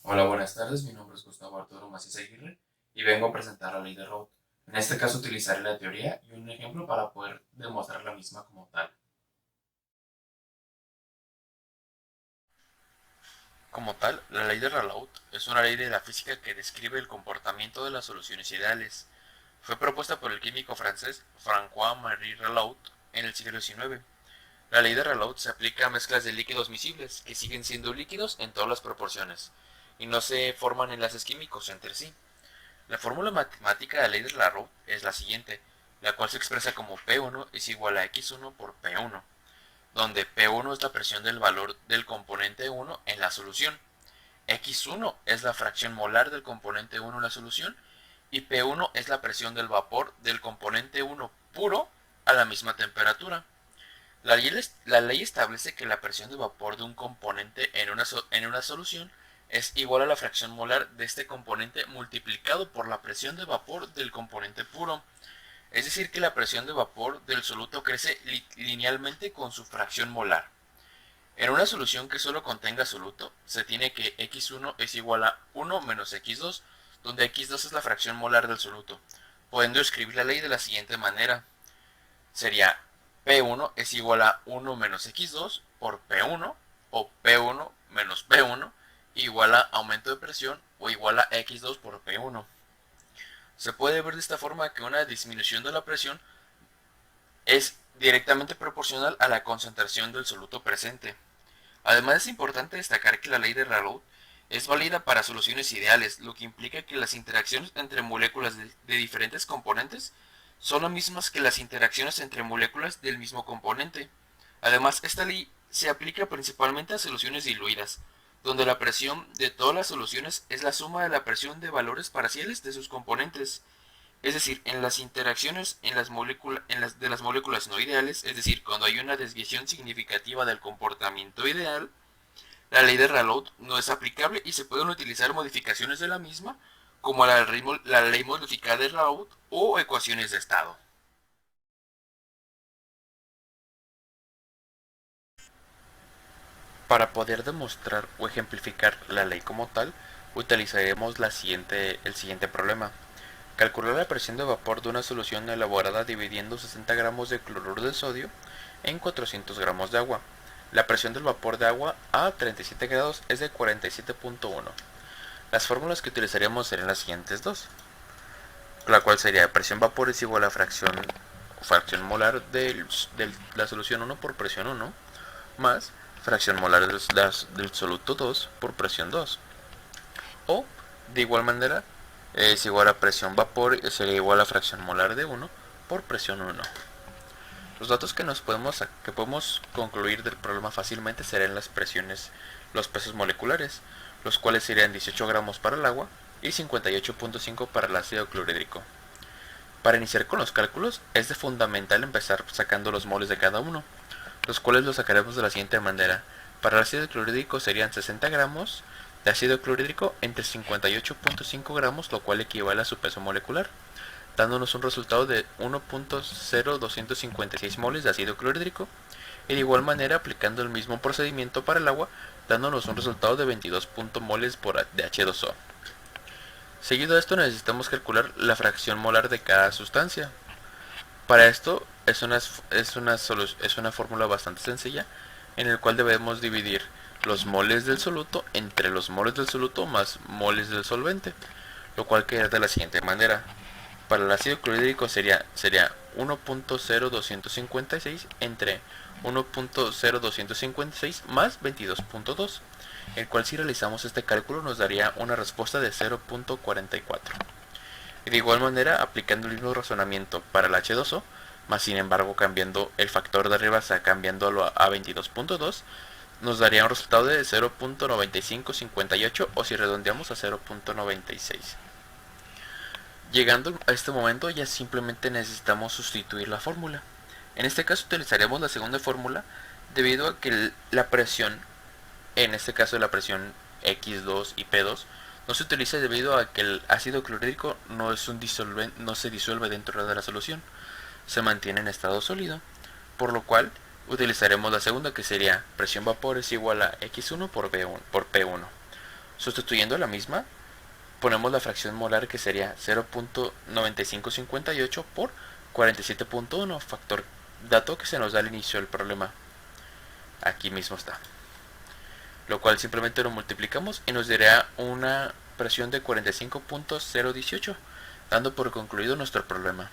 Hola, buenas tardes. Mi nombre es Gustavo Arturo Macías Aguirre y vengo a presentar la ley de Raoult. En este caso utilizaré la teoría y un ejemplo para poder demostrar la misma como tal. Como tal, la ley de Raoult es una ley de la física que describe el comportamiento de las soluciones ideales. Fue propuesta por el químico francés François-Marie Raoult en el siglo XIX. La ley de Raoult se aplica a mezclas de líquidos miscibles que siguen siendo líquidos en todas las proporciones y no se forman enlaces químicos entre sí. La fórmula matemática de la ley de Raoult es la siguiente, la cual se expresa como P1 es igual a X1 por P1, donde P1 es la presión del valor del componente 1 en la solución, X1 es la fracción molar del componente 1 en la solución y P1 es la presión del vapor del componente 1 puro a la misma temperatura. La ley establece que la presión de vapor de un componente en una solución es igual a la fracción molar de este componente multiplicado por la presión de vapor del componente puro. Es decir, que la presión de vapor del soluto crece linealmente con su fracción molar. En una solución que solo contenga soluto, se tiene que x1 es igual a 1 menos x2, donde x2 es la fracción molar del soluto, pudiendo escribir la ley de la siguiente manera. Sería P1 es igual a 1 menos X2 por P1 o P1 menos P1 igual a aumento de presión o igual a X2 por P1. Se puede ver de esta forma que una disminución de la presión es directamente proporcional a la concentración del soluto presente. Además es importante destacar que la ley de Raoult es válida para soluciones ideales, lo que implica que las interacciones entre moléculas de diferentes componentes son las mismas que las interacciones entre moléculas del mismo componente. Además, esta ley se aplica principalmente a soluciones diluidas, donde la presión de todas las soluciones es la suma de la presión de valores parciales de sus componentes. Es decir, en las interacciones de las moléculas no ideales, es decir, cuando hay una desviación significativa del comportamiento ideal, la ley de Raoult no es aplicable y se pueden utilizar modificaciones de la misma, como la ley modificada de Raoult o ecuaciones de estado. Para poder demostrar o ejemplificar la ley como tal, utilizaremos el siguiente problema. Calcular la presión de vapor de una solución elaborada dividiendo 60 gramos de cloruro de sodio en 400 gramos de agua. La presión del vapor de agua a 37 grados es de 47.1. Las fórmulas que utilizaríamos serían las siguientes dos, la cual sería presión vapor es igual a fracción molar de la solución 1 por presión 1 más fracción molar del soluto 2 por presión 2. O, de igual manera, es igual a presión vapor, sería igual a fracción molar de 1 por presión 1. Los datos que podemos concluir del problema fácilmente serían las presiones, los pesos moleculares, los cuales serían 18 gramos para el agua y 58.5 para el ácido clorhídrico. Para iniciar con los cálculos, es de fundamental empezar sacando los moles de cada uno, los cuales los sacaremos de la siguiente manera. Para el ácido clorhídrico serían 60 gramos de ácido clorhídrico entre 58.5 gramos, lo cual equivale a su peso molecular, dándonos un resultado de 1.0256 moles de ácido clorhídrico, y de igual manera aplicando el mismo procedimiento para el agua, dándonos un resultado de 22 moles de H2O. Seguido de esto necesitamos calcular la fracción molar de cada sustancia. Para esto es una fórmula bastante sencilla en el cual debemos dividir los moles del soluto entre los moles del soluto más moles del solvente, lo cual queda de la siguiente manera. Para el ácido clorhídrico sería 1.0256 entre 1.0256 más 22.2, el cual si realizamos este cálculo nos daría una respuesta de 0.44. Y de igual manera, aplicando el mismo razonamiento para el H2O, más sin embargo cambiando el factor de arriba, cambiándolo a 22.2, nos daría un resultado de 0.9558 o si redondeamos a 0.96. Llegando a este momento ya simplemente necesitamos sustituir la fórmula. En este caso utilizaremos la segunda fórmula debido a que la presión, en este caso la presión X2 y P2, no se utiliza debido a que el ácido clorhídrico no se disuelve dentro de la solución, se mantiene en estado sólido, por lo cual utilizaremos la segunda, que sería presión vapor es igual a X1 por P1. Sustituyendo la misma, ponemos la fracción molar que sería 0.9558 por 47.1, factor dato que se nos da al inicio del problema. Aquí mismo está. Lo cual simplemente lo multiplicamos y nos daría una presión de 45.018, dando por concluido nuestro problema.